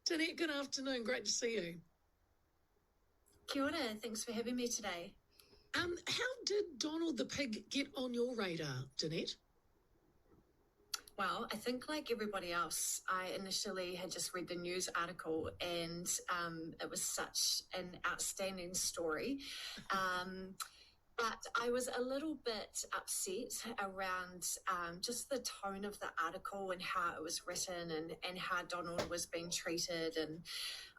Danette, good afternoon. Great to see you. Kia ora, thanks for having me today. How did Donald the pig get on your radar, Danette? Well, I think like everybody else, I initially had just read the news article and it was such an outstanding story. But I was a little bit upset around just the tone of the article and how it was written and how Donald was being treated. And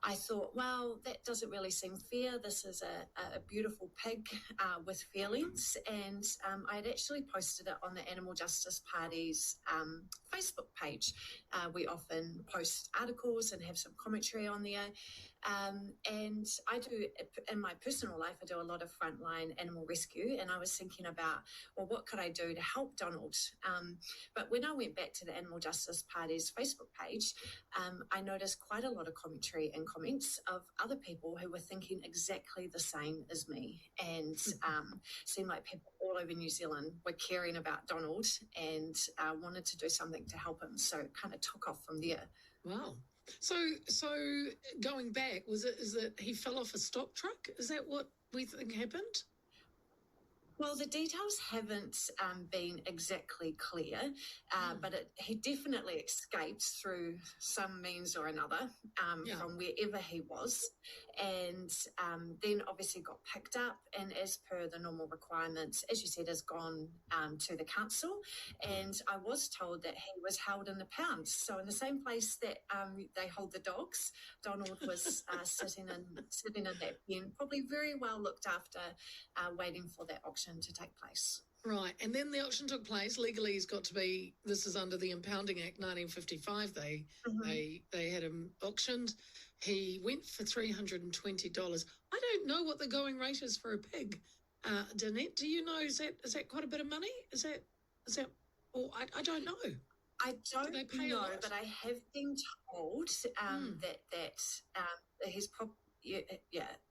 I thought, well, that doesn't really seem fair. This is a beautiful pig with feelings. And I had actually posted it on the Animal Justice Party's Facebook page. We often post articles and have some commentary on there. And I do, in my personal life, I do a lot of frontline animal rescue. And I was thinking about, well, what could I do to help Donald? But when I went back to the Animal Justice Party's Facebook page, I noticed quite a lot of commentary and comments of other people who were thinking exactly the same as me. And seemed like people all over New Zealand were caring about Donald and wanted to do something to help him. So it kind of took off from there. Wow. So going back, is it he fell off a stock truck? Is that what we think happened? Well, the details haven't been exactly clear, but he definitely escaped through some means or another from wherever he was, and then obviously got picked up and, as per the normal requirements, as you said, has gone to the council. And I was told that he was held in the pound. So in the same place that they hold the dogs, Donald was sitting in that pen, probably very well looked after, waiting for that auction to take place. Right, and then the auction took place. Legally, he's got to be. This is under the Impounding Act, 1955. They had him auctioned. He went for $320. I don't know what the going rate is for a pig. Danette, do you know? Is that quite a bit of money? Is that? Or I don't know. I don't know, but I have been told that his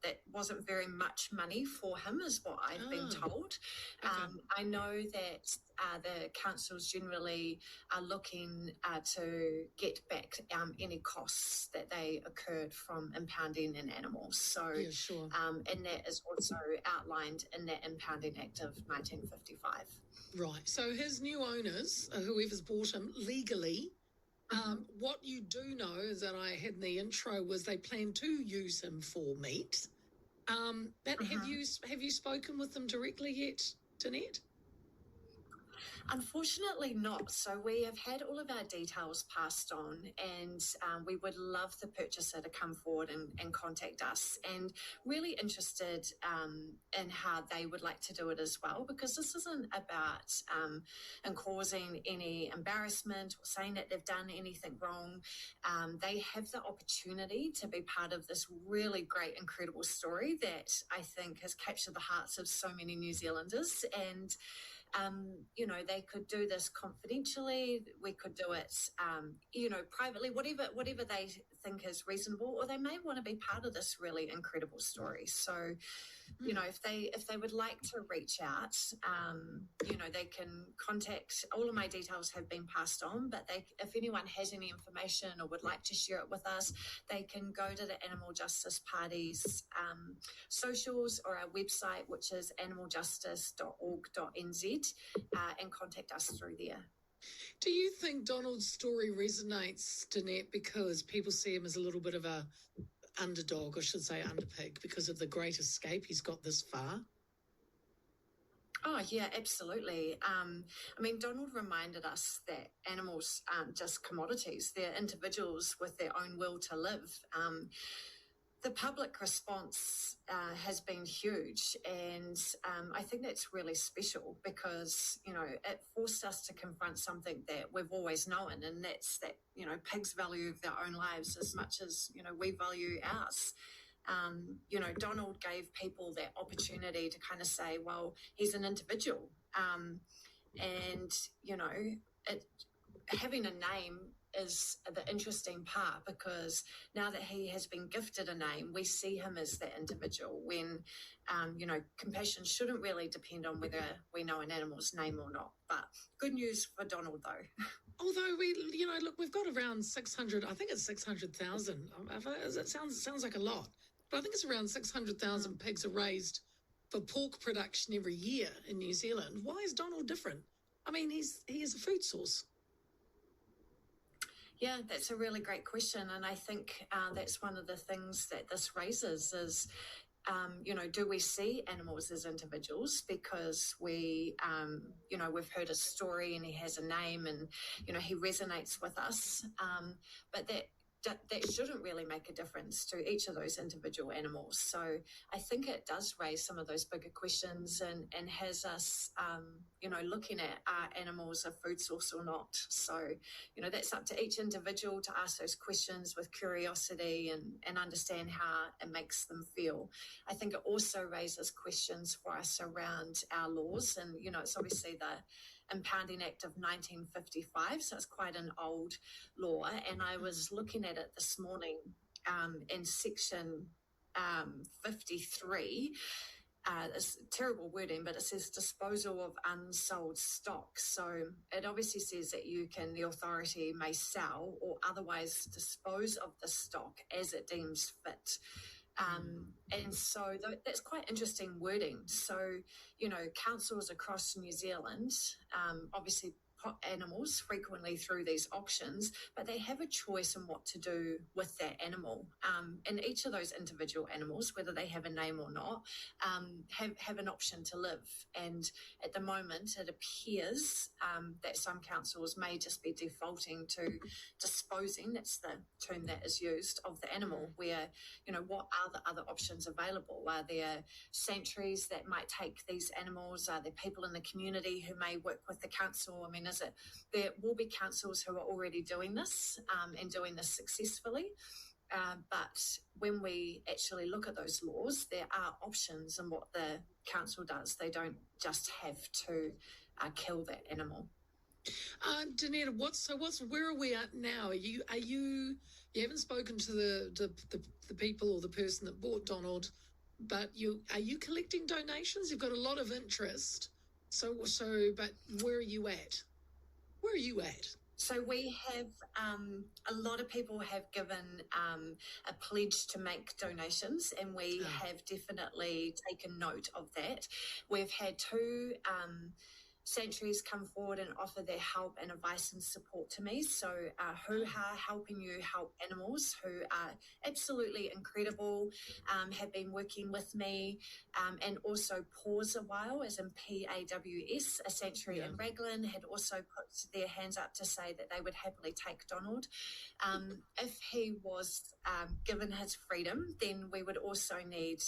that wasn't very much money for him, is what I've been told. Okay. I know that the councils generally are looking to get back any costs that they occurred from impounding an animal. So, yeah, sure. And that is also outlined in that Impounding Act of 1955. Right. So his new owners, whoever's bought him legally, what you do know is that I had in the intro was they plan to use him for meat. But have you spoken with them directly yet, Danette? Unfortunately not. So we have had all of our details passed on, and we would love the purchaser to come forward and contact us, and really interested in how they would like to do it as well, because this isn't about causing any embarrassment or saying that they've done anything wrong. They have the opportunity to be part of this really great, incredible story that I think has captured the hearts of so many New Zealanders. And they could do this confidentially. We could do it, privately, whatever they think is reasonable, or they may want to be part of this really incredible story. So, if they would like to reach out, they can contact. All of my details have been passed on, but if anyone has any information or would like to share it with us, they can go to the Animal Justice Party's socials or our website, which is animaljustice.org.nz, and contact us through there. Do you think Donald's story resonates, Danette, because people see him as a little bit of a underdog, or should say underpig, because of the great escape he's got this far? Oh, yeah, absolutely. Donald reminded us that animals aren't just commodities. They're individuals with their own will to live. The public response has been huge, and I think that's really special because, it forced us to confront something that we've always known, and that's that, pigs value their own lives as much as, we value ours. Donald gave people that opportunity to kind of say, well, he's an individual. Having a name is the interesting part, because now that he has been gifted a name, we see him as that individual when, compassion shouldn't really depend on whether we know an animal's name or not. But good news for Donald, though. Although look, we've got around 600. I think it's 600,000. It sounds like a lot, but I think it's around 600,000 pigs are raised for pork production every year in New Zealand. Why is Donald different? I mean, he is a food source. Yeah, that's a really great question. And I think that's one of the things that this raises is, do we see animals as individuals? Because we've heard a story and he has a name and, he resonates with us. But that shouldn't really make a difference to each of those individual animals. So I think it does raise some of those bigger questions and has us, looking at are animals a food source or not. So, that's up to each individual to ask those questions with curiosity and understand how it makes them feel. I think it also raises questions for us around our laws. And, it's obviously the Impounding Act of 1955, so it's quite an old law. And I was looking at it this morning in section 53. It's terrible wording, but it says disposal of unsold stock. So it obviously says that the authority may sell or otherwise dispose of the stock as it deems fit. And so that's quite interesting wording. So, councils across New Zealand obviously put animals frequently through these auctions, but they have a choice in what to do with that animal. And each of those individual animals, whether they have a name or not, have an option to live. And at the moment, it appears that some councils may just be defaulting to disposing, that's the term that is used, of the animal, where, what are the other options available? Are there sanctuaries that might take these animals? Are there people in the community who may work with the council? I mean, there will be councils who are already doing this and doing this successfully. But when we actually look at those laws, there are options in what the council does. They don't just have to kill that animal. Danette, where are we at now? You haven't spoken to the people or the person that bought Donald, but are you collecting donations? You've got a lot of interest. But where are you at? Where are you at? So we have a lot of people have given a pledge to make donations, and we have definitely taken note of that. We've had two sanctuaries come forward and offer their help and advice and support to me. So Hoo-Ha, Helping You Help Animals, who are absolutely incredible, have been working with me, and also Pause a While, as in PAWS, a sanctuary in Raglan, had also put their hands up to say that they would happily take Donald. If he was given his freedom, then we would also need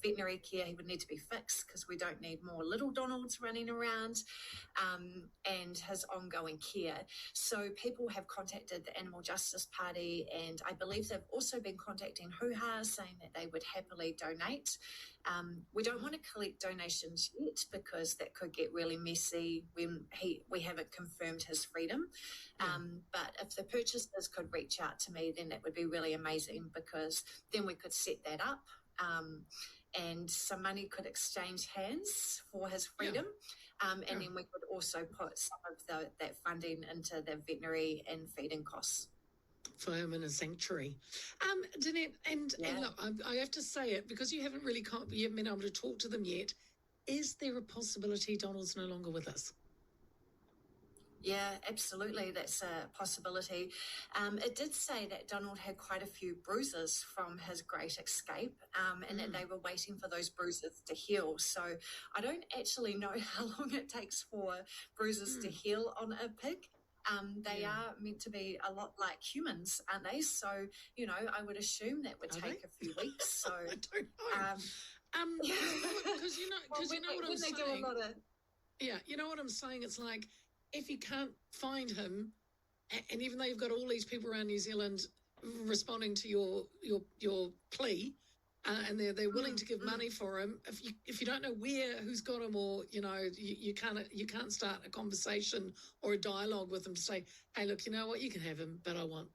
veterinary care. He would need to be fixed because we don't need more little Donalds running around. And his ongoing care. So people have contacted the Animal Justice Party, and I believe they've also been contacting Hoo-Ha, saying that they would happily donate. We don't want to collect donations yet because that could get really messy when we haven't confirmed his freedom. But if the purchasers could reach out to me, then that would be really amazing, because then we could set that up. And some money could exchange hands for his freedom. And then we could also put some of that funding into the veterinary and feeding costs. For him in a sanctuary. Danette, and look, I have to say it because you haven't been able to talk to them yet. Is there a possibility Donald's no longer with us? Yeah, absolutely. That's a possibility. It did say that Donald had quite a few bruises from his great escape, and that they were waiting for those bruises to heal. So I don't actually know how long it takes for bruises to heal on a pig. They are meant to be a lot like humans, aren't they? So, I would assume that would take a few weeks. So I don't know. Because you know what I'm saying. You know what I'm saying? It's like, if you can't find him, and even though you've got all these people around New Zealand responding to your plea, and they're willing to give money for him, if you don't know who's got him, or you can't start a conversation or a dialogue with him to say, hey, look, you know what, you can have him, but I want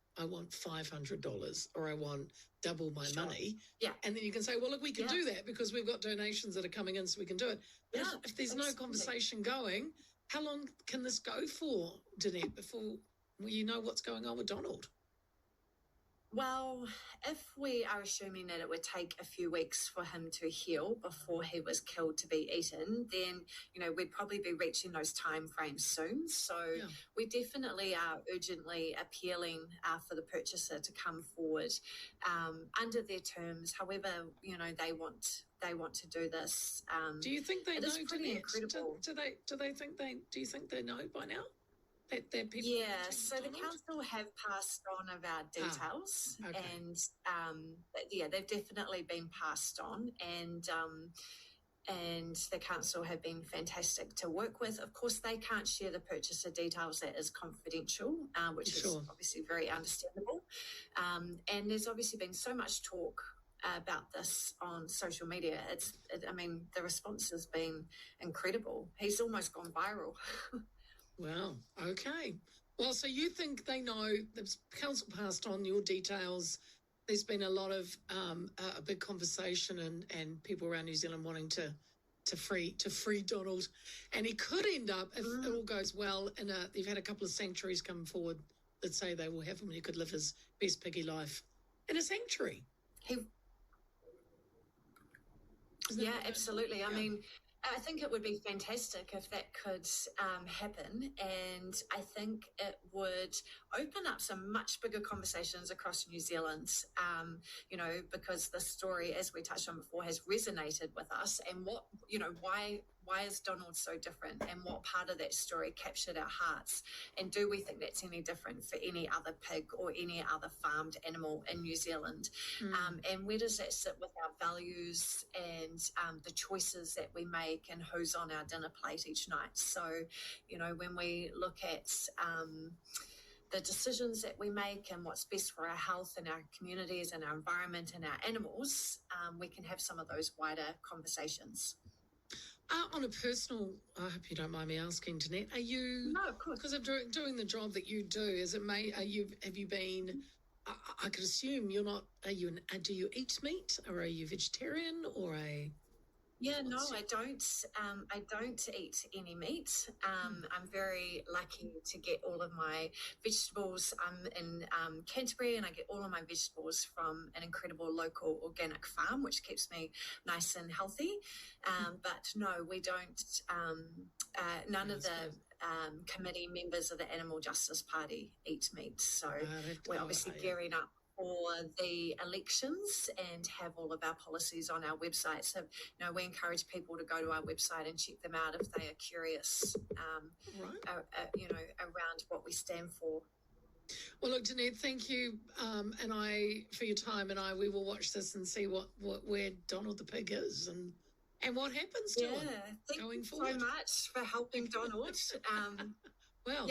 $500, or I want double my money. Yeah. And then you can say, well, look, we can do that because we've got donations that are coming in, so we can do it. But if there's no conversation going, how long can this go for, Danette, before you know what's going on with Donald? Well, if we are assuming that it would take a few weeks for him to heal before he was killed to be eaten, then, we'd probably be reaching those time frames soon. So Yeah. we definitely are urgently appealing for the purchaser to come forward under their terms, however, they want to do this. Do you think they it know, is pretty Danette? incredible. Do you think they know by now? That people Yeah, so the council have passed on of our details, okay. and they've definitely been passed on, and the council have been fantastic to work with. Of course, they can't share the purchaser details; that is confidential, which is obviously very understandable. And there's obviously been so much talk about this on social media. The response has been incredible. He's almost gone viral. Wow. Okay. Well, so you think they know, the council passed on your details. There's been a lot of a big conversation and people around New Zealand wanting to free Donald, and he could end up, if it all goes well, they've had a couple of sanctuaries come forward that say they will have him and he could live his best piggy life in a sanctuary. Yeah, absolutely. Yeah. I mean, I think it would be fantastic if that could happen, and I think it would open up some much bigger conversations across New Zealand, because the story, as we touched on before, has resonated with us, and why is Donald so different, and what part of that story captured our hearts, and do we think that's any different for any other pig or any other farmed animal in New Zealand? And where does that sit with our values and the choices that we make and who's on our dinner plate each night? So, when we look at the decisions that we make and what's best for our health and our communities and our environment and our animals, we can have some of those wider conversations. On a personal, I hope you don't mind me asking, Danette, are you? No, of course. Because of doing the job that you do, have you been? I could assume you're not. Do you eat meat, or are you vegetarian, or a? Yeah, no, I don't. I don't eat any meat. I'm very lucky to get all of my vegetables. I'm in Canterbury, and I get all of my vegetables from an incredible local organic farm, which keeps me nice and healthy. But no, we don't. None of the committee members of the Animal Justice Party eat meat. So we're obviously gearing up for the elections and have all of our policies on our website. So, we encourage people to go to our website and check them out if they are curious, around what we stand for. Well, look, Danette, thank you, for your time, and we will watch this and see where Donald the pig is and what happens to him going forward. Thank you so much for helping Donald. Well,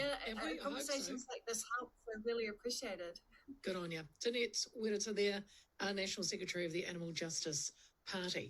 conversations like this help. So really appreciated. Good on you. Danette Wereta there, National Secretary of the Animal Justice Party.